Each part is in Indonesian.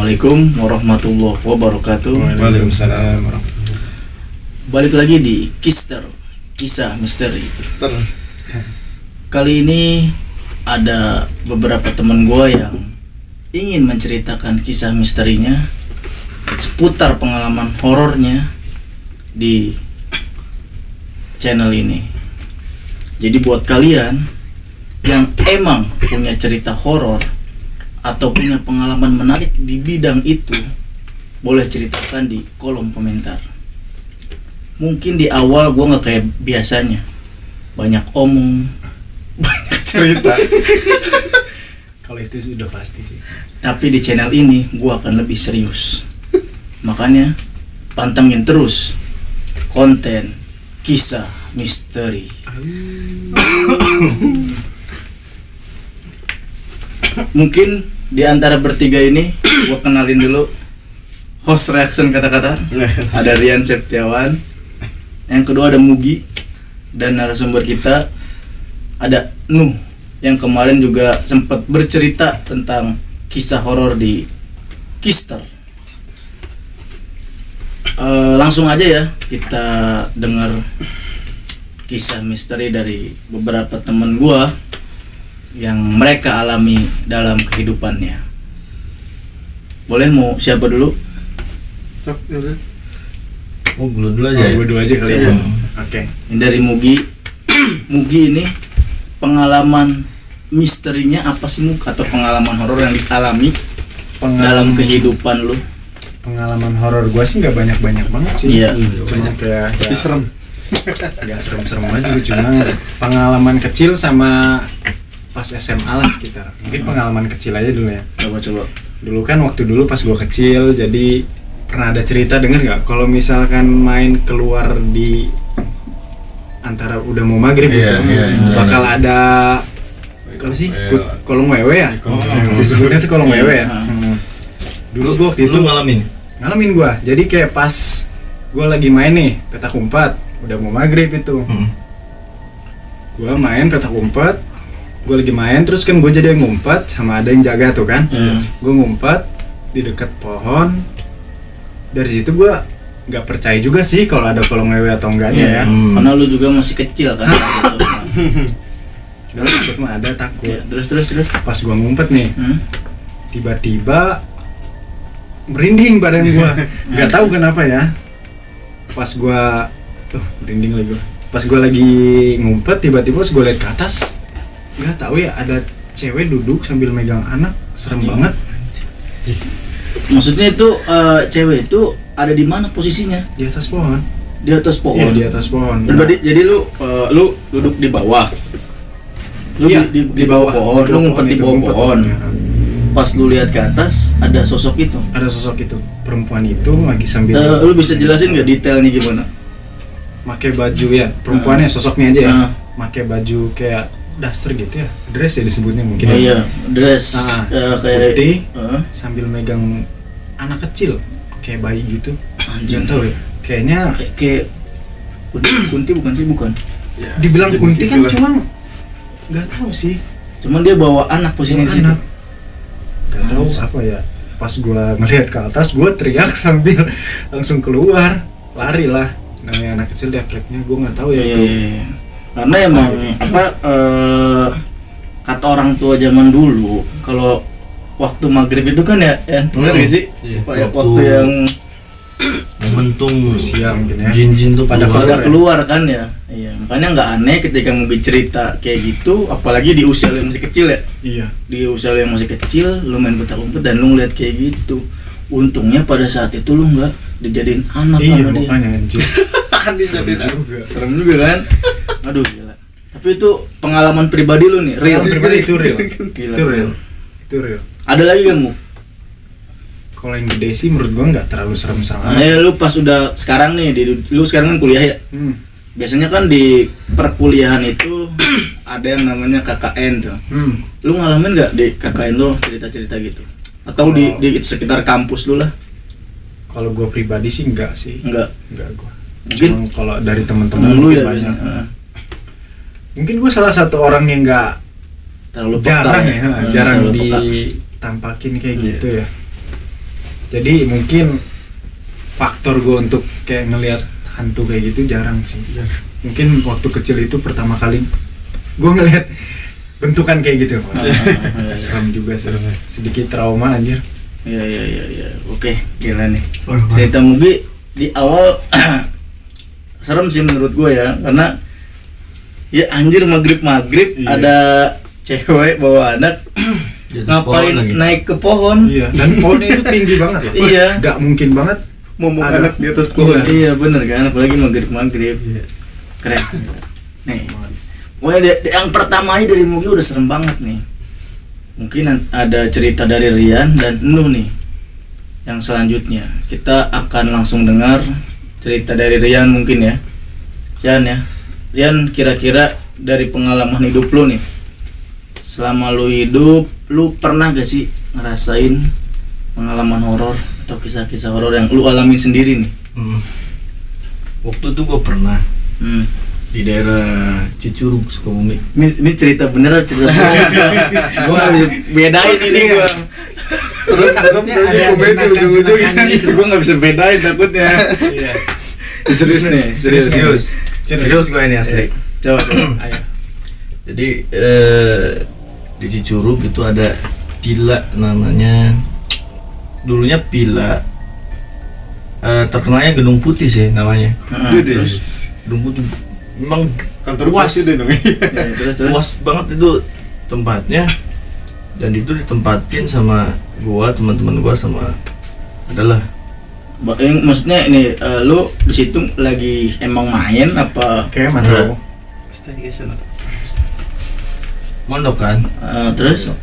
Assalamualaikum warahmatullahi wabarakatuh. Waalaikumsalam. Balik lagi di Kister, kisah misteri. Kister. Kali ini ada beberapa teman gue yang ingin menceritakan kisah misterinya seputar pengalaman horornya di channel ini. Jadi buat kalian yang emang punya cerita horor atau punya pengalaman menarik di bidang itu, boleh ceritakan di kolom komentar. Mungkin di awal gue gak kayak biasanya, banyak omong, banyak cerita. Kalau itu sudah pasti sih. Tapi di channel ini gue akan lebih serius. Makanya pantengin terus konten kisah misteri. Mungkin di antara bertiga ini gue kenalin dulu host reaction kata-kata. Ada Rian Septiawan, yang kedua ada Mugi, dan narasumber kita ada Nuh yang kemarin juga sempat bercerita tentang kisah horor di Kister. Langsung aja ya kita dengar kisah misteri dari beberapa temen gua yang mereka alami dalam kehidupannya. Boleh, mau siapa dulu? Oh, gue dulu aja. Gue dulu aja kali ya. Oke. Ini dari Mugi. Mugi ini pengalaman misterinya apa sih, Mug? Atau pengalaman horor yang dialami dalam kehidupan lu? Pengalaman horor gue sih nggak banyak banget sih. Iya. Banyak kayak serem. Nggak serem aja, cuma pengalaman kecil sama pas SMA lah sekitar. Mungkin pengalaman kecil aja dulu ya. Coba. Dulu kan waktu dulu pas gue kecil, jadi pernah ada cerita, denger nggak? Kalau misalkan main keluar di antara udah mau maghrib gitu, bakal ada kalau sih kolong wewe ya. Disebutnya tuh kolong wewe ya. Dulu gue waktu itu ngalamin gue. Jadi kayak pas gue lagi main nih petak umpet, udah mau maghrib itu. Gue main petak umpet, gue lagi main, terus kan gue jadi yang ngumpet sama ada yang jaga tuh kan. Gue ngumpet di dekat pohon. Dari situ gue nggak percaya juga sih kalau ada kolong wewe atau enggaknya ya. Karena lu juga masih kecil kan. Udah takut mah ada takut. Ya, terus. Pas gue ngumpet nih, tiba-tiba merinding badan gue. Nggak tahu kenapa ya. Pas gue, merinding lagi gue. Pas gue lagi ngumpet, tiba-tiba pas gue lihat ke atas, nggak tahu ya, ada cewek duduk sambil megang anak, serem banget. Maksudnya itu cewek itu ada di mana posisinya? Di atas pohon. Di atas pohon. Iya, di atas pohon. Jadi lu duduk di bawah. Lu iya, di bawah pohon, lu ngumpet di bawah pohon. Ya. Pas lu lihat ke atas ada sosok itu. Ada sosok itu, perempuan itu lagi sambil. Lu bisa jelasin nggak detailnya gimana? Pakai baju ya, perempuannya sosoknya aja ya. Pakai baju kayak daster gitu ya, dress ya disebutnya mungkin. Iya, dress kayak putih, sambil megang anak kecil kayak bayi gitu. Jangan tahu ya, kayaknya kayak kunti bukan Ya, dibilang kunti kan, itulah. cuma nggak tahu sih. Cuman dia bawa anak posisinya di situ. Nggak tahu apa ya. Pas gua ngelihat ke atas, gua teriak sambil langsung keluar, lari lah. Namanya anak kecil refleksnya, gua nggak tahu ya itu. Iya. Karena emang kata orang tua zaman dulu, kalau waktu maghrib itu kan ya bener gak sih? Iya. Waktu yang momentum Siang mungkin ya. jin-jin tuh Pada keluar kan ya. Iya, makanya nggak aneh ketika mau cerita kayak gitu, apalagi di usia lu yang masih kecil ya. Iya. Di usia lu yang masih kecil, lu main petak umpet dan lu ngeliat kayak gitu. Untungnya pada saat itu lu nggak dijadiin anak Iya, sama dia. makanya anjir. Serem juga kan. Aduh gila. Tapi itu pengalaman pribadi lu nih, real. Pribadi itu real. Gila. Itu real. Ada lagi kamu? Kalau yang gede sih menurut gua nggak terlalu serem sama. Lu pas udah sekarang nih, lu sekarang kan kuliah ya. Biasanya kan di perkuliahan itu ada yang namanya KKN tuh. Lu ngalamin nggak di KKN lu cerita-cerita gitu? Atau di sekitar kampus lu lah? Kalau gua pribadi sih enggak sih. Enggak Gua. mungkin Cuma kalau dari teman-teman lu ya banyak. biasanya. Mungkin gua salah satu orang yang nggak Terlalu peka jarang ya, jarang terlalu peka. ditampakin kayak gitu ya. Jadi mungkin faktor gue untuk kayak ngelihat hantu kayak gitu jarang sih. Mungkin waktu kecil itu pertama kali gue ngelihat bentukan kayak gitu. Serem juga, sedikit trauma anjir. Iya. Oke, gila nih. Cerita Mugi di awal serem sih menurut gue ya, karena ya anjir maghrib ada cewek bawa anak ngapain naik ke pohon. Iya. Dan pohonnya itu tinggi banget loh. Iya. Gak mungkin banget mau anak di atas pohon. Iya bener kan, apalagi maghrib. Iya. Keren. Nih. Pokoknya yang pertama aja dari Mugi udah serem banget nih. Mungkin ada cerita dari Rian dan Nuh nih. Yang selanjutnya kita akan langsung dengar cerita dari Rian mungkin ya. Rian kira-kira dari pengalaman hidup lu nih, selama lu hidup, lu pernah gak sih ngerasain pengalaman horor atau kisah-kisah horor yang lu alamin sendiri nih? Waktu itu gue pernah di daerah Cicurug, Sukabumi. Ini cerita bener atau cerita gue gak bisa bedain ini gue. seremnya ada komedi ujung-ujungnya. Gue gak bisa bedain takutnya. Serius nih, serius gue ini asli. Coba. Ayo. Jadi di Cicurug itu ada villa namanya, dulunya villa, terkenalnya Gedung Putih sih namanya. Terus Gedung Putih memang kantor luas, presiden dong. terus luas banget itu tempatnya, dan itu ditempatin sama gua, teman-teman gua, sama adalah maksudnya ini lu di situ lagi emang main apa Kayak mana? mondok kan, terus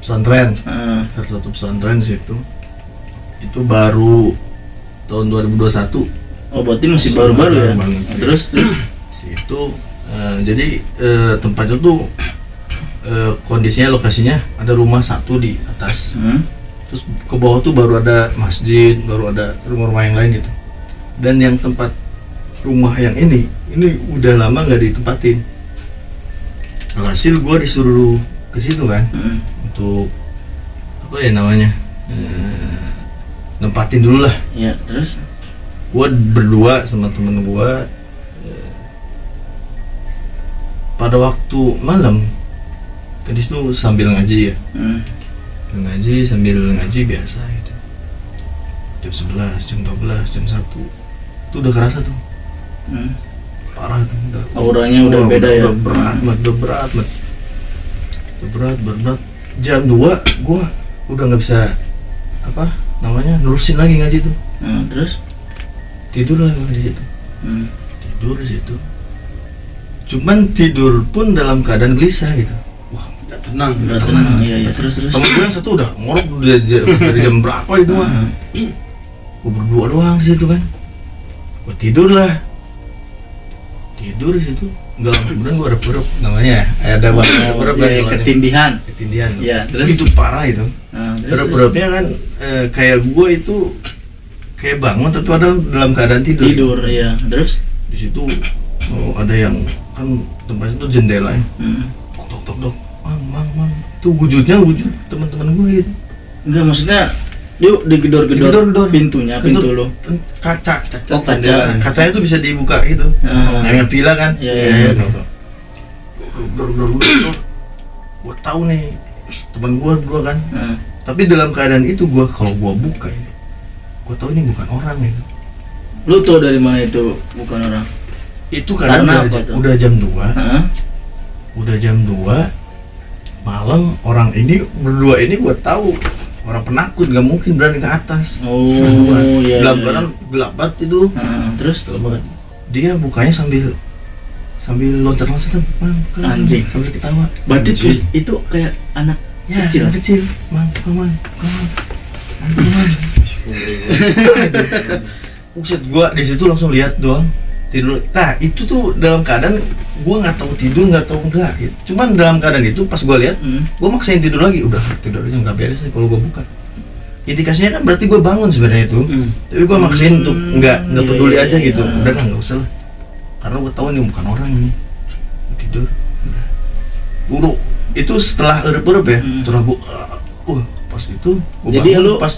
pesantren, salah satu pesantren di situ. Itu baru tahun 2021. oh berarti masih baru-baru ya. Terus Situ jadi tempatnya tuh kondisinya, lokasinya ada rumah satu di atas, terus ke bawah tuh baru ada masjid, baru ada rumah-rumah yang lain gitu. Dan yang tempat rumah yang ini udah lama nggak ditempatin. Alhasil gue disuruh ke situ kan, untuk apa ya namanya, nempatin dulu lah. ya terus Gue berdua sama temen gue, pada waktu malam kan di situ sambil ngaji ya, sambil ngaji biasa gitu. Jam 11, jam 12, jam 1 itu udah kerasa tuh, parah tuh, auranya udah beda ya. udah berat. Jam 2 gue udah nggak bisa apa namanya nerusin lagi ngaji tuh. Terus Tidur lah di situ. Tidur di situ. Cuman tidur pun dalam keadaan gelisah gitu. Wah, Nggak tenang. Iya terus temen gue yang satu udah ngorok dari jam berapa itu mah. Gue berdua doang di situ kan. Gue tidur lah. Tidur di situ. Enggak lama kemudian gue rep-rep namanya. Ada rep-rep ketindihan. Ya, terus itu parah itu. Rep-repnya kan kayak gue itu kayak bangun tapi padahal dalam keadaan tidur. Ya. Terus Di situ ada yang kan tempatnya itu jendela ya. Tok. Mang. Itu wujud teman-teman gue gitu. enggak, maksudnya yuk digedor-gedor pintunya, pintu lo. Kaca. Oh, kaca. Jendela. Kacanya tuh bisa dibuka gitu. Yang pila kan. Iya. Gedor. Gue tahu nih teman gue berdua kan. Tapi dalam keadaan itu gue kalau gue buka ini, gue tahu ini bukan orang gitu. Lu tau dari mana itu bukan orang? Itu karena udah jam 2. Udah jam 2 malam, orang ini berdua ini gue tahu orang penakut, gak mungkin berani ke atas. Iya. Gelap banget itu. Terus Gelap banget. Dia bukanya sambil loncat-loncatan, anjing, sambil ketawa. berarti itu kayak anak kecil. Mang. Buset, gua di situ langsung lihat doang, tidur. Nah, itu tuh dalam keadaan gua nggak tahu tidur, nggak tahu enggak gitu. Cuman dalam keadaan itu pas gua lihat, gua maksain tidur lagi. Udah tidur aja nggak beres nih kalau gua buka. Indikasinya kan berarti gua bangun sebenarnya itu. Tapi gua maksain untuk nggak peduli aja gitu. Udah lah, nggak usah lah. Karena gua tahu ini bukan orang ini. Gua tidur. Udah. Itu setelah erep ya, setelah gua pas pas itu jadi lu pas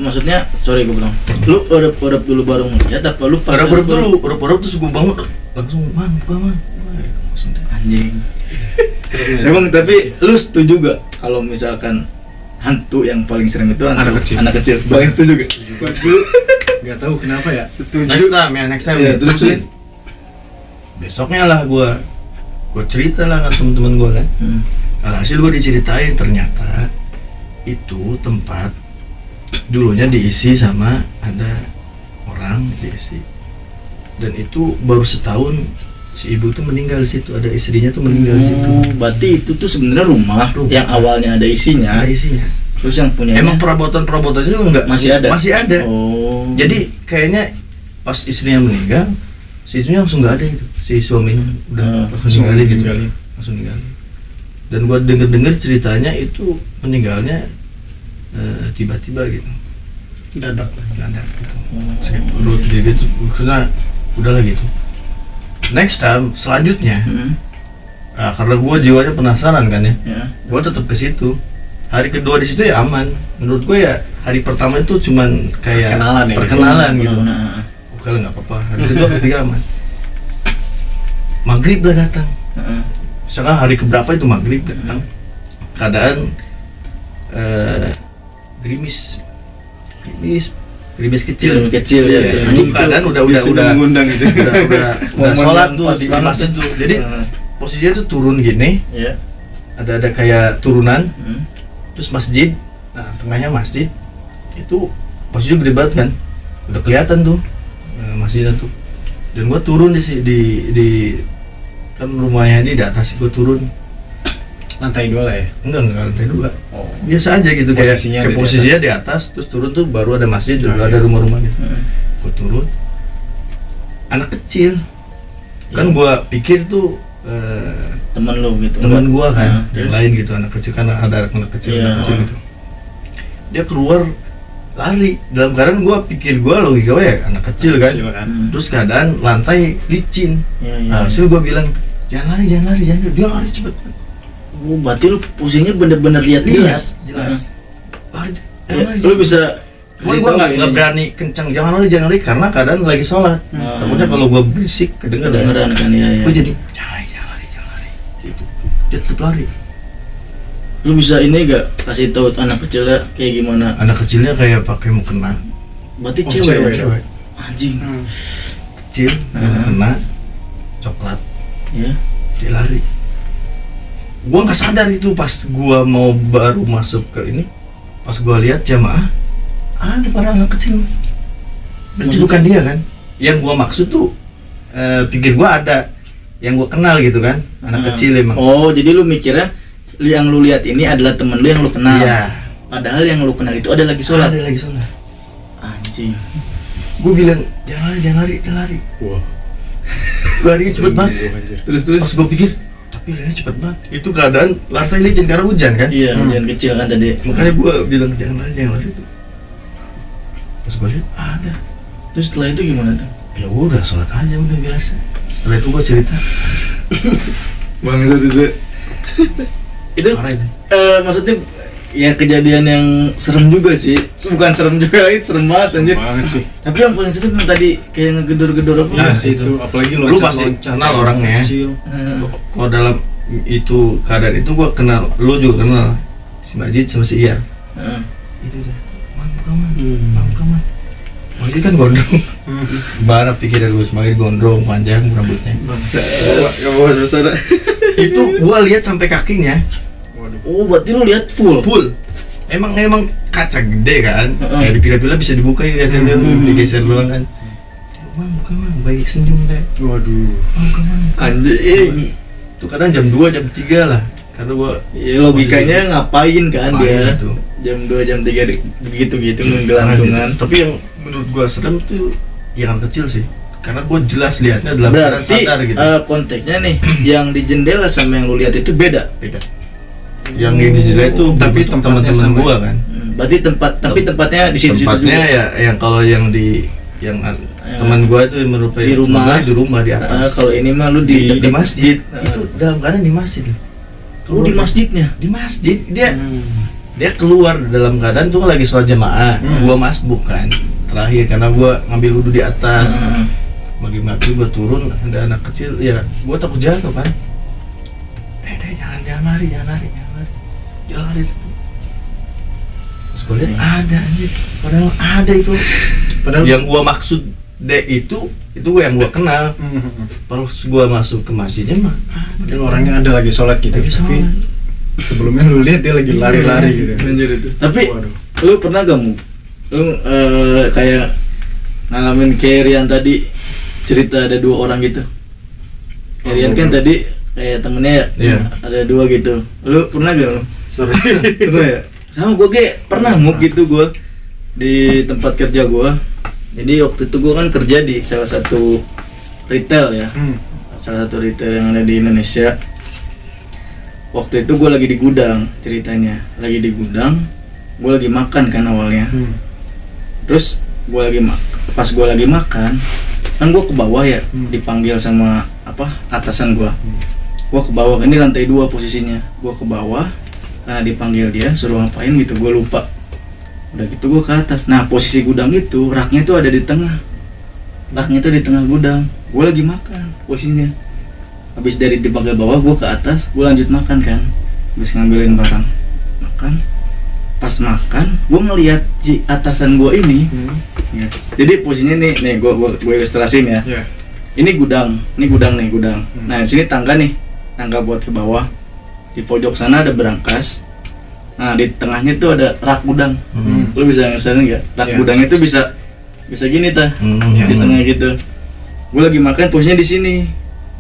maksudnya sorry gue bilang lu urap dulu baru ngeliat apa lu pas urap terus gue bangun langsung buka langsung anjing. Emang tapi lu setuju gak kalau misalkan hantu yang paling sering itu hantu anak kecil? Paling setuju gak? Setuju. Gak tahu kenapa ya. Setuju. Next time. Ya, terus besoknya lah gue cerita lah ke teman-teman gue kan. Alhasil gue diceritain ternyata itu tempat dulunya diisi sama ada orang diisi. Dan itu baru setahun si ibu tuh meninggal di situ, ada istrinya tuh meninggal di situ. Berarti itu tuh sebenarnya rumah yang awalnya ada isinya. Terus yang punya emang perabotan-perabotannya enggak masih ada. Oh. Jadi kayaknya pas istrinya meninggal, si istrinya langsung enggak ada gitu. Si suaminya udah langsung ninggalin. Dan gua denger ceritanya itu meninggalnya tiba-tiba gitu. Dadak gitu. Sakit perut gitu. Karena udahlah gitu. Next time selanjutnya, karena gue jiwanya penasaran kan ya, gue tetap ke situ. Hari kedua di situ ya aman. Menurut gue ya hari pertama itu cuman kayak perkenalan gitu. Kalau nggak apa-apa. Hari kedua ketiga aman. Maghrib lah datang. Misalkan hari keberapa itu maghrib datang. Keadaan gerimis kecil ya. Itu keadaan udah mengundang gitu. udah sholat tuh di masjid tuh. Jadi posisinya tuh turun gini. Ada kayak turunan. Terus masjid. Nah, tengahnya masjid. Itu posisinya gede banget kan. Udah kelihatan tuh masjidnya tuh. Dan gua turun di kan rumahnya di atas, gua turun. Lantai 2 lah ya? Enggak lantai 2. Biasa aja gitu, kayak posisinya di atas, terus turun tuh baru ada masjid, baru ada rumah-rumah gitu. Gue turun, anak kecil, kan gue pikir tuh teman lo gitu, teman gue kan, yang lain gitu, anak kecil, kan ada anak kecil gitu. Dia keluar lari, dalam keadaan gue pikir logika ya anak kecil kan. Terus keadaan lantai licin. Hasil gue bilang jangan lari, dia lari cepet. Berarti lu posisinya bener-bener lihat jelas. Lari. Lu bisa. Gue nggak berani kencang, jangan lari karena keadaan lagi sholat. Takutnya kalau gue berisik kedengeran kan ya. Gue jadi jangan lari. Gitu. Dia tetap lari. Lu bisa ini gak kasih tahu anak kecilnya kayak gimana? Anak kecilnya kayak pakai mukena. Berarti cewek. Anjing. Kecil, mukena, coklat. Ya. Dia lari. Gua nggak sadar itu pas gua mau baru masuk ke ini, pas gua lihat jamaah ada para anak kecil. Berarti bukan dia kan? Yang gua maksud tuh pikir gua ada yang gua kenal gitu kan, anak kecil emang. Oh, jadi lu mikirnya yang lu lihat ini adalah temen lu yang lu kenal. Iya. Padahal yang lu kenal itu ada lagi sholat. Anjing. Gua bilang jangan lari. Wah. Larinya cepet banget. Terus pas gua pikir tapi larinya cepet banget. Itu keadaan lantai licin karena hujan kan? Iya, hujan kecil kan tadi. Makanya gue bilang jangan lari itu. Pas gue lihat ada. Terus setelah itu gimana tuh? Ya udah sholat aja udah biasa. Setelah itu gue cerita. Bang itu maksudnya ya kejadian yang serem juga sih. Bukan serem juga, itu serem banget anjir. Sih. Tapi yang paling serem yang tadi kayak ngegedor-gedor apa? Ya itu apalagi lu pasti kenal orangnya. Kalau dalam itu keadaan itu gua kenal, lu juga kenal si Majid sama si Iyar. Itu dia. Bukan. Majid kan gondrong. Barat pikiran gue semakin gondrong, panjang rambutnya. Enggak bawa suasana. Itu gua lihat sampai kakinya. Oh, berarti lu lihat full. Emang kaca gede kan? Kayak dipilah-pilah bisa dibuka ya, digeser doang kan. Bukan, baik senyum deh. Waduh. Bukan. Anjing. Itu kadang jam 2, jam 3 lah. Karena gua logikanya ngapain kan dia? Gitu. Jam 2, jam 3 begitu-gitu menggelantungan. Tapi yang menurut gua serem tuh yang kecil sih. Karena gua jelas lihatnya dalam keadaan sadar gitu. Konteksnya nih, yang di jendela sama yang lu lihat itu beda. Yang di jendela itu tapi teman-teman gua kan. Berarti tempatnya di situ juga. Tempatnya ya yang kalau yang teman gua itu yang merupakan di rumah di atas. Kalau ini mah lu di masjid. Itu dalam keadaan di masjid. Di masjidnya. Di masjid dia dia keluar dalam keadaan tuh lagi sholat jamaah. Gua masbuk kan terakhir karena gua ngambil wudhu di atas. Bagi maghrib gua turun, ada anak kecil, ya gua takut jatuh kan. Jangan lari. Dia lari tuh. Terus gua lihat ada anjir. Padahal ada itu. Padahal yang gua maksud itu yang gua kenal. Terus gua masuk ke masjidnya mah dan orangnya ada lagi sholat gitu. Tapi sebelumnya lu lihat dia lagi lari-lari gitu. Anjir itu. Tapi lu pernah gak lu kayak ngalamin kayak Rian tadi cerita ada 2 orang gitu. Rian kan tadi kayak temennya ada 2 gitu. Lu pernah gak lu? Pernah ya? Sama gue kayak pernah gitu gue di tempat kerja gue. Jadi waktu itu gue kan kerja di salah satu retail ya. Salah satu retail yang ada di Indonesia. Waktu itu gue lagi di gudang ceritanya. Lagi di gudang, gue lagi makan kan awalnya. Terus pas gue lagi makan, kan gue ke bawah ya, dipanggil sama atasan gue. Gue ke bawah, ini lantai 2 posisinya. Gue ke bawah, dipanggil dia suruh ngapain gitu, gue lupa. Udah gitu gue ke atas. Nah posisi gudang itu raknya tuh ada di tengah. Raknya tuh di tengah gudang. Gue lagi makan posisinya. Habis dari di bagian bawah gue ke atas, gue lanjut makan kan. Habis ngambilin barang makan. Pas makan, gue ngeliat si atasan gue ini. Ya. Jadi posisinya nih gue ilustrasin ya. Ini gudang. Nah di sini tangga buat ke bawah. Di pojok sana ada berangkas. Nah di tengahnya tuh ada rak gudang. Lu bisa ngerasain nggak? Rak gudang itu bisa gini di tengah gitu. Gue lagi makan posisinya di sini.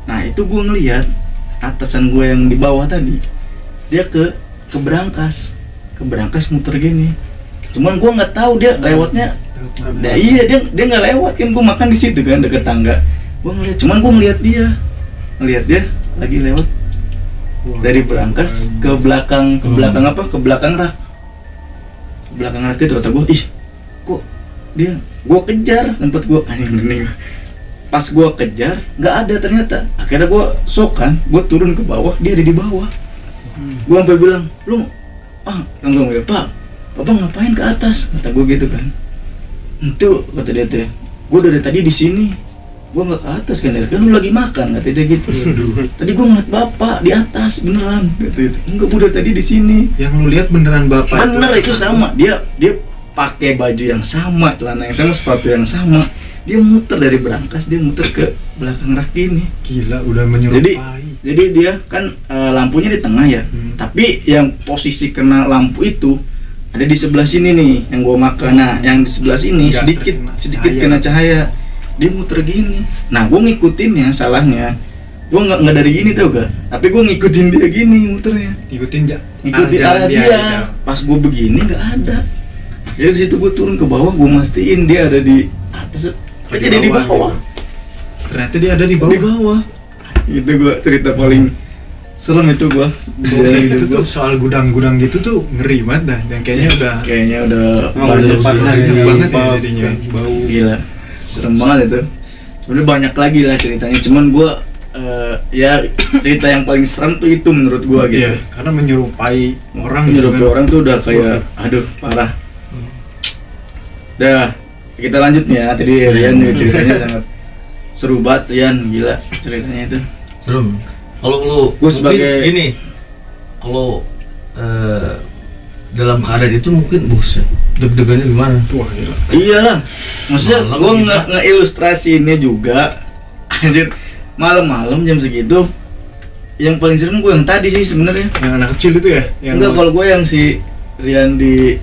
Nah itu gue ngeliat atasan gue yang di bawah tadi, dia ke berangkas muter gini. Cuman gue nggak tahu dia lewatnya. Nah, iya dia nggak lewat kan, gue makan di situ kan deket tangga. Gue ngeliat, cuman gue ngeliat dia lagi lewat dari berangkas ke belakang rak. Ke belakang rak itu kata gue, ih kok dia, gue kejar tempat gue anjing. Pas gue kejar nggak ada ternyata. Akhirnya gue sok kan, gue turun ke bawah, dia ada di bawah. Gue sampai bilang, lu enggak pak, bapak ngapain ke atas, kata gue gitu kan. Itu kata dia tuh, gue dari tadi di sini, gue nggak ke atas kan lu lagi makan, kata dia gitu. Tadi gue ngeliat bapak di atas beneran, gitu. Enggak, gue dari tadi di sini. Yang lu lihat beneran bapak? Bener itu sama, dia pakai baju yang sama, celana yang sama, sepatu yang sama. Dia muter dari berangkas, dia muter ke belakang rak ini. Gila, udah menyerupai. Jadi dia kan lampunya di tengah ya. Tapi yang posisi kena lampu itu ada di sebelah sini nih yang gua makan. Nah, yang di sebelah sini sedikit kena cahaya. Dia muter gini. Nah, gua ngikutinnya, salahnya gua nggak dari gini tau gak? Tapi gua ngikutin dia gini muternya. Ngikutin arah dia. Pas gua begini nggak ada. Jadi di situ gua turun ke bawah, gua mastiin dia ada di atas. Dia ada di bawah. Ternyata dia ada di bawah. Itu gua cerita paling serem itu gua. Itu tuh soal gudang-gudang gitu tuh ngeri banget dah. Dan kayaknya udah banget ya jadinya. Bau gila. Serem banget itu. Sebenarnya banyak lagi lah ceritanya. Cuman gua ya cerita yang paling serem tuh itu menurut gua gitu. Karena menyerupai orang. Orang tuh udah kayak aduh parah. Dah, kita lanjut nih ya. Tadi Rian ceritanya sangat seru banget, Rian, gila ceritanya itu. Seru. Kalau lu gue sebagai ini, kalau dalam keadaan itu mungkin bos deg-degannya gimana? Wah gila. Iyalah, maksudnya gue nge-ilustrasiinnya juga. Anjir, malam-malam jam segitu. Yang paling serem gue yang tadi sih sebenarnya. Yang anak kecil itu ya? Enggak, kalau gue yang si Rian di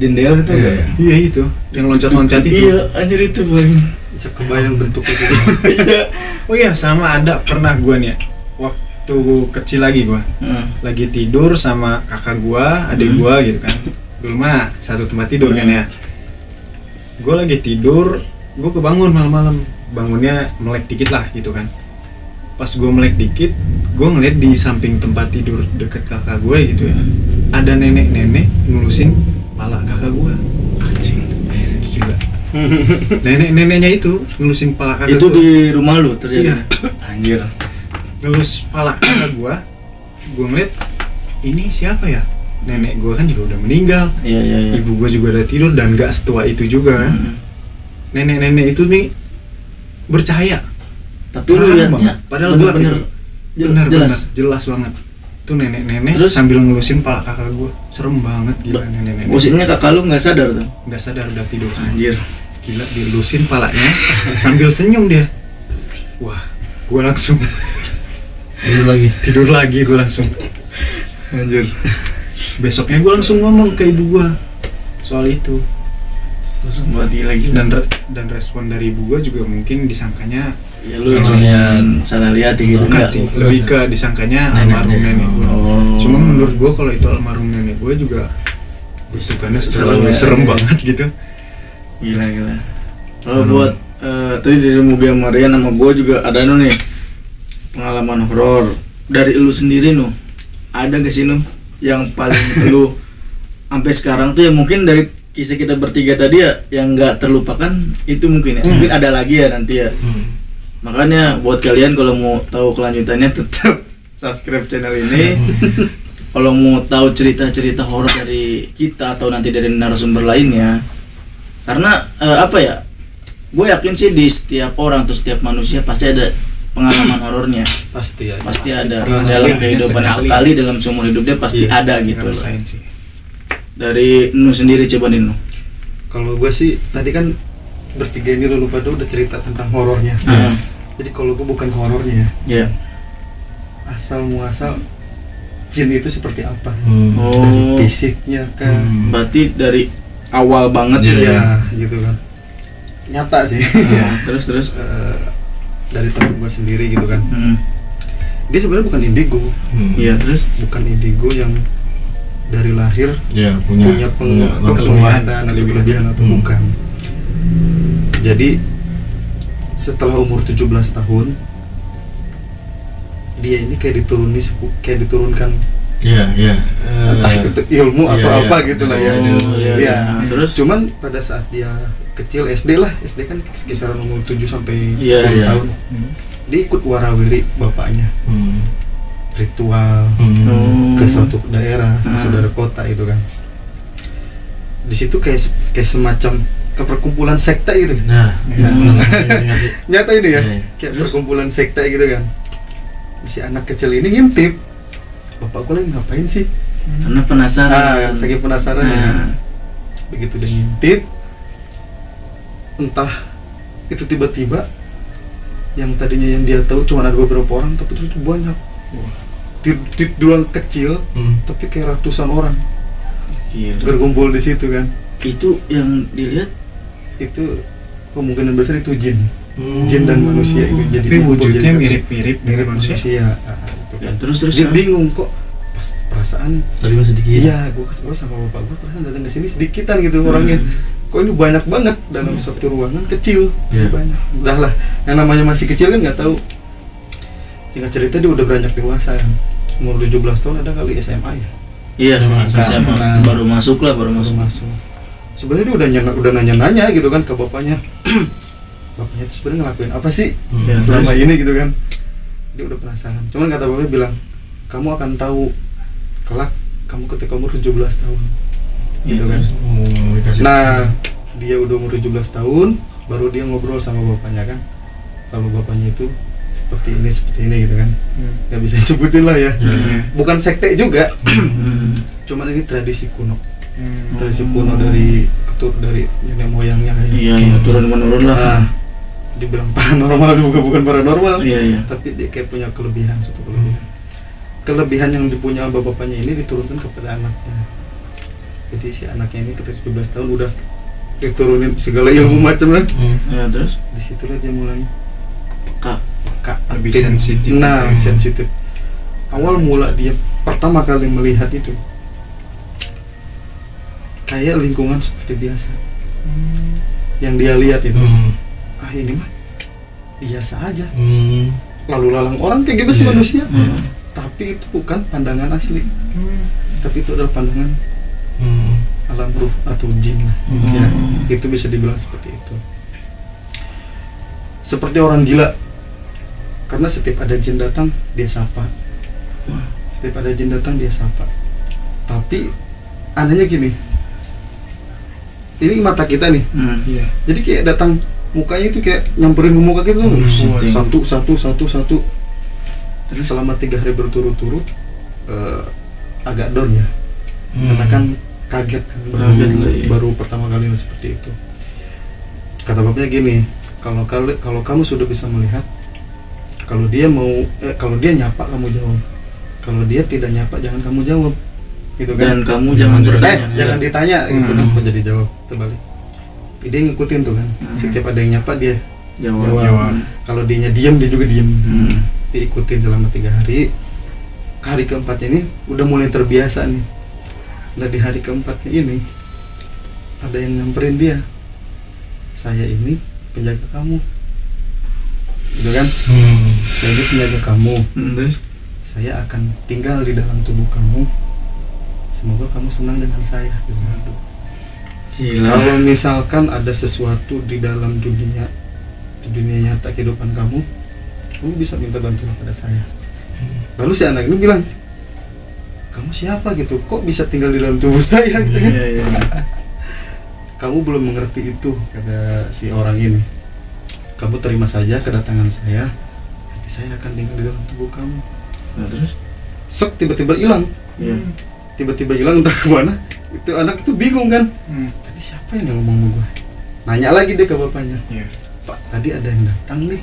jendela itu enggak ya? Iya itu, yang loncat-loncat itu. Iya, anjir itu paling bisa kebayang bentuknya gitu. Iya. Oh iya, sama ada pernah gue nih. Waktu kecil lagi gue. Lagi tidur sama kakak gue, adik gue gitu kan. Dulu mah satu tempat tidur kan ya. Gue lagi tidur, gue kebangun malam-malam. Bangunnya melek dikit lah gitu kan. Pas gue melek dikit, gue ngeliat di samping tempat tidur deket kakak gue gitu ya, ada nenek-nenek ngulusin kepala kakak gue. Anjing, gila. Nenek-neneknya itu ngelusin kepala kakak itu gua. Di rumah lu terjadi? Iya. Anjir. Ngelus kepala kakak gue ngeliat, ini siapa ya? nenek gue kan juga udah meninggal. Iya. Ibu gue juga udah tidur dan gak setua itu juga kan. Nenek-nenek itu nih percaya. Tapi lu lihatnya padahal bener-bener jelas banget. Tuh nenek-nenek terus sambil ngelusin pala kakak gue. Serem banget gila nenek-nenek. Posisinya kakak lu nggak sadar tuh. Nggak sadar udah tidur. Anjir. Gila dilusin palanya sambil senyum dia. Wah, gue langsung tidur lagi gue langsung. Anjir. Besoknya gue langsung ngomong ke ibu gue soal itu. Langsung mati lagi. Dan respon dari ibu gue juga mungkin disangkanya ya lu salah lihat gitu bukan sih, lebih ke disangkanya almarhum nenek gue. Cuma menurut gue kalau itu almarhum nenek gue juga besukannya terlalu serem banget gitu. Gila. Kalau buat tadi dari Mugi sama Rian sama gue juga ada nih pengalaman horor dari lu sendiri ada gak sih yang paling lu sampai sekarang tuh ya mungkin dari kisah kita bertiga tadi ya yang nggak terlupakan itu mungkin ya mungkin ada lagi ya nanti ya. Makanya buat kalian kalau mau tahu kelanjutannya tetap subscribe channel ini. Kalau mau tahu cerita-cerita horor dari kita atau nanti dari narasumber lainnya, karena gue yakin sih di setiap orang atau setiap manusia pasti ada pengalaman horornya. Pasti ada dalam kehidupan sekali dalam seumur hidup dia pasti ada gitu loh. Dari Nu sendiri coba nih Nu. Kalau gue sih tadi kan bertiga ini lu pada udah cerita tentang horornya. Jadi kalau gue bukan ke horornya ya. Asal muasal jin itu seperti apa? Dari fisiknya kan. Berarti dari awal banget ya gitu kan. Nyata sih. Terus dari teman gue sendiri gitu kan. Dia sebenarnya bukan indigo. Iya, terus bukan indigo yang dari lahir punya penglihatan atau kelebihan atau bukan. Jadi setelah umur 17 tahun dia ini kayak diturunkan entah itu ilmu atau apa gitu lah ya. Terus cuman pada saat dia kecil SD kan kisaran umur 7 sampai 10 tahun dia ikut warawiri bapaknya ritual ke suatu daerah saudara kota itu kan. Di situ kayak semacam keperkumpulan sekte gitu. Nyata ini ya, kayak perkumpulan sekte gitu kan. Si anak kecil ini ngintip, bapakku lagi ngapain sih? Karena penasaran. Saking penasaran ya. Begitu dia ngintip, entah itu tiba-tiba yang tadinya yang dia tahu cuma ada beberapa orang, tapi terus banyak. Di ruang kecil, tapi kayak ratusan orang berkumpul di situ kan. Itu yang dilihat itu kemungkinan besar itu jin dan manusia itu jadi wujudnya mirip manusia. Ya, terus dia bingung kok pas perasaan tadi masih sedikit. Iya, gue sama bapak gue perasaan datang ke sini sedikitan gitu orangnya. Kok ini banyak banget dalam satu ruangan kecil. Banyak. Udah lah, yang namanya masih kecil kan nggak tahu. Singkat cerita dia udah beranjak dewasa kan. Umur 17 tahun ada kali SMA ya. Iya, SMA. Baru masuk. Sebenarnya dia udah nanya gitu kan ke bapaknya. Bapaknya itu sebenarnya ngelakuin apa sih selama ini gitu kan. Dia udah penasaran. Cuman kata bapaknya bilang, "Kamu akan tahu kelak kamu ketika umur 17 tahun." Gitu kan. Nah, dia udah umur 17 tahun baru dia ngobrol sama bapaknya kan. Kalau bapaknya itu seperti ini gitu kan. Gak bisa disebutin lah ya. Bukan sekte juga. Cuman ini tradisi kuno. Tradisi kuno dari nenek moyangnya kayak. Iya, turun menurun lah. Nah, dibilang paranormal bukan paranormal. Tapi dia kayak punya suatu kelebihan. Kelebihan yang dipunya bapaknya ini diturunkan kepada anaknya. Jadi si anaknya ini ketika 17 tahun udah diturunin segala ilmu macam kan. Ya, terus disitulah dia mulai peka lebih sensitif. Sensitif. Awal mula dia pertama kali melihat itu kayak lingkungan seperti biasa. Yang dia lihat itu ini mah biasa aja. Lalu lalang orang kayak gitu sih manusia. Tapi itu bukan pandangan asli. Tapi itu adalah pandangan alam ruh atau jin. Ya, itu bisa dibilang seperti itu. Seperti orang gila. Karena setiap ada jin datang dia sapa. Tapi anehnya gini, ini mata kita nih, Iya. jadi kayak datang mukanya itu kayak nyamperin ke muka kita tuh, satu. Terus selama 3 hari berturut-turut agak down ya, karena kan kaget kan, baru pertama kali seperti itu. Kata bapaknya gini, kalau kamu sudah bisa melihat, kalau dia nyapa kamu jawab, kalau dia tidak nyapa jangan kamu jawab, gitu kan. Dan kamu jangan bertanya. Jangan ditanya gitu kan, kok jadi jawab terbalik. Dia ngikutin tuh kan, setiap ada yang nyapa dia jawab. Kalau dianya diam dia juga diam. Diikutin selama 3 hari. Hari keempatnya ini udah mulai terbiasa nih. Nah di hari keempatnya ini ada yang nyamperin dia, saya ini penjaga kamu, gitu kan. Saya ini penjaga kamu. Terus Saya akan tinggal di dalam tubuh kamu. Semoga kamu senang dengan saya. Gitu. gila. Kalau misalkan ada sesuatu di dalam dunia nyata kehidupan kamu bisa minta bantuan pada saya. Lalu si anak ini bilang, kamu siapa gitu? Kok bisa tinggal di dalam tubuh saya gitu kan? Iya. Kamu belum mengerti itu, kata si orang ini. Kamu terima saja kedatangan saya. Nanti saya akan tinggal di dalam tubuh kamu. Nah, terus? Sok tiba-tiba hilang. Iya. Tiba-tiba hilang entah kemana. Itu anak itu bingung kan? Tadi siapa yang ngomong sama gue? Nanya lagi deh ke bapaknya. Iya. Pak, tadi ada yang datang nih.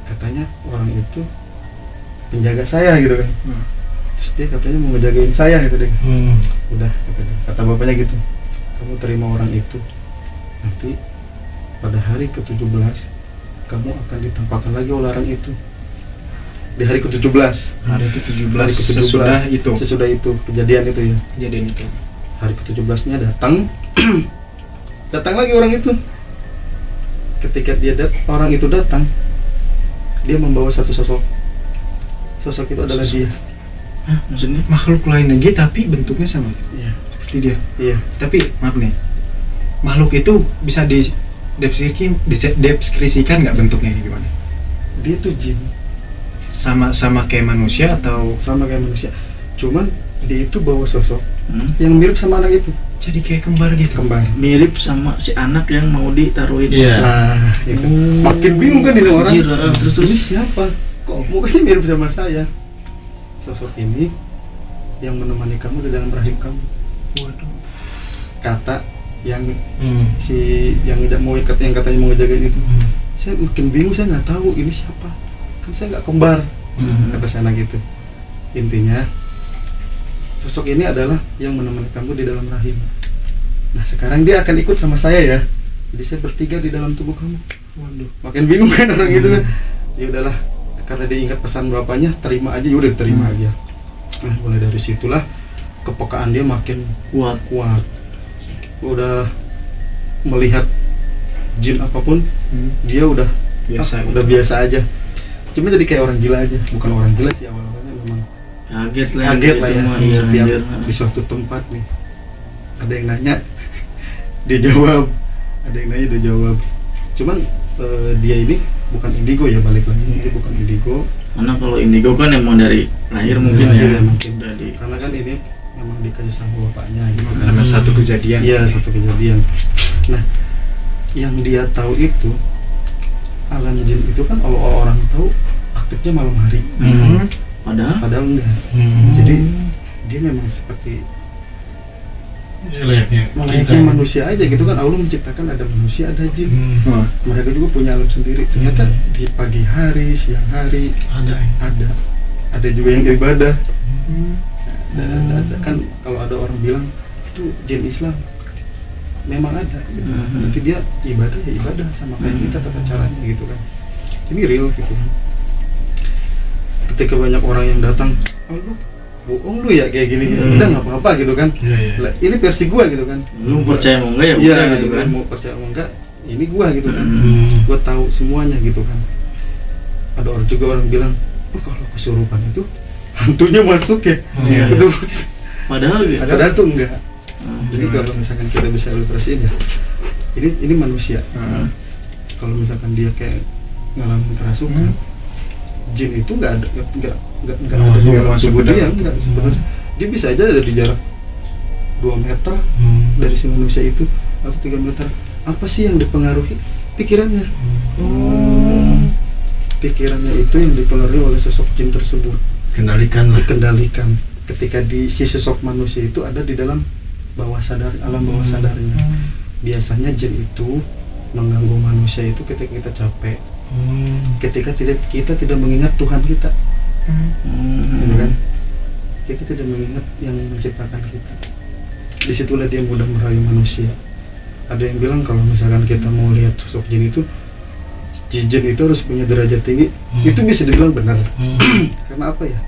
Katanya orang itu penjaga saya gitu kan. Terus dia katanya mau ngejagain saya gitu deh. Udah kata bapaknya gitu, kamu terima orang itu, nanti pada hari ke-17 kamu akan ditampakkan lagi oleh orang itu. Di hari ke-17 Hari ke-17 hari ke-17 sesudah itu kejadian itu ya. Kejadian itu. Hari ke-17 nya datang datang lagi orang itu. Ketika orang itu datang, dia membawa satu sosok itu adalah dia. Hah, maksudnya? Makhluk lain lagi tapi bentuknya sama. Iya. Seperti dia. Iya. Tapi maaf nih, makhluk itu bisa deskripsikan nggak bentuknya ini gimana? Dia tuh jin. Sama kayak manusia atau Sama kayak manusia. Cuman dia itu bawa sosok yang mirip sama anak itu. jadi kayak kembar gitu? Kembar. Mirip sama si anak yang mau ditaruhin. Iya. Nah, itu. Makin bingung kan ini orang. Anjir, terus Ini siapa? Kok mukanya mirip sama saya? Sosok ini yang menemani kamu di dalam rahim kamu. Waduh. Kata yang yang katanya mau ngejagain itu. Saya makin bingung, saya nggak tahu ini siapa. Kan saya nggak kembar. Kata saya gitu. Intinya sosok ini adalah yang menemani kamu di dalam rahim. Nah sekarang dia akan ikut sama saya ya. Jadi saya bertiga di dalam tubuh kamu. Waduh. Makin bingung kan orang itu kan. Ya udahlah, karena dia ingat pesan bapaknya, terima aja. Udah diterima aja. Nah mulai dari situlah kepekaan dia makin kuat. Udah melihat jin apapun, dia udah biasa aja. Cuma jadi kayak orang gila aja. Bukan orang gila sih awalnya, memang kaget lah ya. Setiap di suatu tempat nih ada yang nanya dia jawab, ada yang nanya dia jawab. Cuman dia ini bukan indigo ya, balik lagi dia bukan indigo. Karena kalau indigo kan emang dari lahir mungkin ya. Mungkin dari karena kan ini memang dikasih sama bapaknya gitu kan. Karena satu kejadian. Iya, satu kejadian. Nah yang dia tahu itu, alam jin itu kan kalau orang tahu aktifnya malam hari. Padahal enggak. Jadi dia memang seperti layaknya manusia aja gitu kan. Allah menciptakan ada manusia, ada jin. Mereka juga punya alam sendiri. Ternyata di pagi hari, siang hari ada juga yang ibadah. Ada kan, kalau ada orang bilang itu jin Islam, memang ada gitu. Nanti dia ibadah sama kayak kita tata caranya gitu kan. Ini real gitu kan. Ketika banyak orang yang datang, lu bohong lu ya kayak gini, udah nggak apa-apa gitu kan. Lah, ini versi gua gitu kan. Lu percaya mau enggak ya? Iya gitu kan. Mau percaya mau enggak, ini gua gitu kan. Gua tahu semuanya gitu kan. Ada orang bilang, oh kalau kesurupan itu hantunya masuk ya. Itu Padahal gitu. Padahal tuh enggak. Jadi kalau misalkan kita bisa ilustrasiin ya, ini manusia. Kalau misalkan dia kayak ngalamin kerasukan, jin itu nggak ada di dalam tubuh dia, nggak sebenarnya. Dia bisa aja ada di jarak 2 meter dari si manusia itu atau 3 meter, apa sih yang dipengaruhi? Pikirannya. Pikirannya itu yang dipengaruhi oleh sosok jin tersebut. Dikendalikan. Ketika si sosok manusia itu ada di dalam bawah sadar, alam bawah sadarnya. Biasanya jin itu mengganggu manusia itu ketika kita capek, ketika kita tidak mengingat Tuhan kita, gitu kan? Kita tidak mengingat yang menciptakan kita. Disitulah dia mudah merayu manusia. Ada yang bilang kalau misalkan kita mau lihat sosok jin itu, jin itu harus punya derajat tinggi. Itu bisa dibilang benar. Karena apa ya?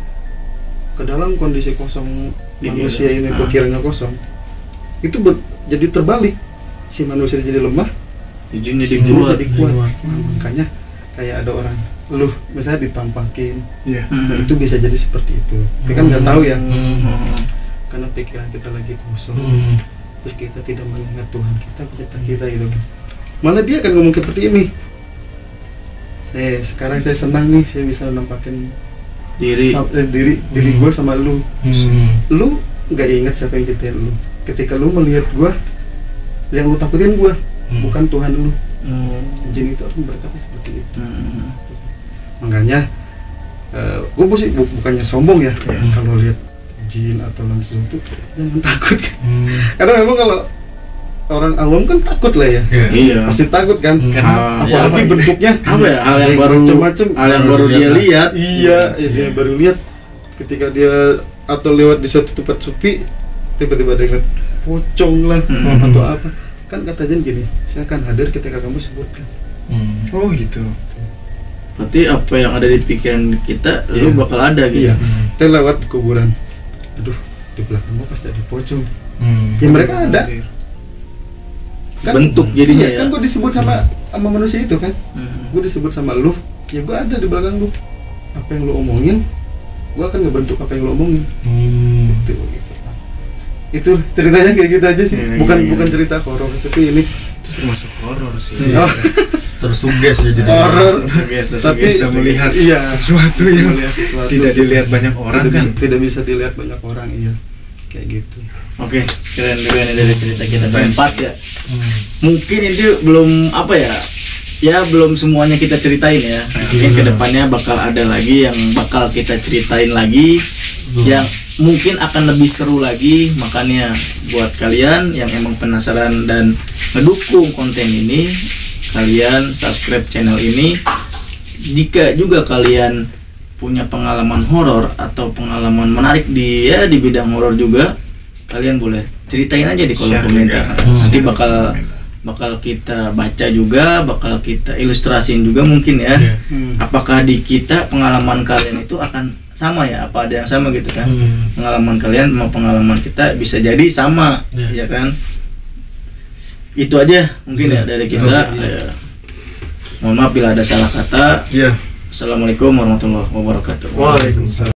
Ke dalam kondisi kosong manusia ini, pikirannya kosong, itu jadi terbalik. Si manusia jadi lemah, jinnya jadi kuat. Nah, makanya kayak ada orang misalnya ditampakin, nah itu bisa jadi seperti itu. Kita kan nggak tahu ya, karena pikiran kita lagi kosong, terus kita tidak mengingat Tuhan kita, pencipta kita gitu. Malah dia akan ngomong seperti ini. Sekarang saya senang nih, saya bisa nampakin diri gue sama lu. Lu nggak ingat siapa yang ciptain lu. Ketika lu melihat gue, yang lu takutin gue, bukan Tuhan lu. Jin itu akan berkata seperti itu. Makanya gue bukannya sombong ya, kalau lihat jin atau langsung itu jangan takut kan. Karena memang kalau orang awam kan takut lah ya. Iya. Pasti takut kan. Apalagi bentuknya apa ya? Hal yang baru macam-macam. Hal yang baru dia lihat. Iya, dia baru lihat ketika dia atau lewat di suatu tempat sepi, tiba-tiba dia ngeliat pocong lah atau apa. Kan kata jin gini, saya akan hadir ketika kamu sebutkan. Oh gitu. Berarti apa yang ada di pikiran kita, lu bakal ada gitu. Iya. Kita lewat di kuburan. Aduh, di belakang gua pasti ada pocong. Ya mereka ada. Kan, bentuk jadinya iya, kan gue disebut sama manusia itu kan. Gue disebut sama lu, ya gue ada di belakang lu. Apa yang lu omongin, gue akan ngebentuk apa yang lu omongin. Gitu. Itu ceritanya kayak gitu aja sih. Bukan cerita horor, tapi ini termasuk horor sih. Tersuges ya jadi horor. Tapi bisa melihat sesuatu yang tidak dilihat banyak orang kan. Tidak bisa dilihat banyak orang, iya. Kayak gitu. Oke, keren juga nih dari cerita kita berempat ya. Mungkin itu belum apa ya? Ya belum semuanya kita ceritain ya. Mungkin kedepannya bakal ada lagi yang bakal kita ceritain lagi, yang mungkin akan lebih seru lagi. Makanya buat kalian yang emang penasaran dan ngedukung konten ini, kalian subscribe channel ini. Jika juga kalian punya pengalaman horor atau pengalaman menarik di bidang horor juga, kalian boleh ceritain aja di kolom komentar. Nanti bakal kita baca juga, bakal kita ilustrasiin juga mungkin ya. Apakah di kita pengalaman kalian itu akan sama ya? Apa ada yang sama gitu kan? Pengalaman kalian sama pengalaman kita bisa jadi sama, ya kan? Itu aja mungkin ya dari kita. Mohon maaf bila ada salah kata. Assalamualaikum warahmatullahi wabarakatuh. Waalaikumsalam.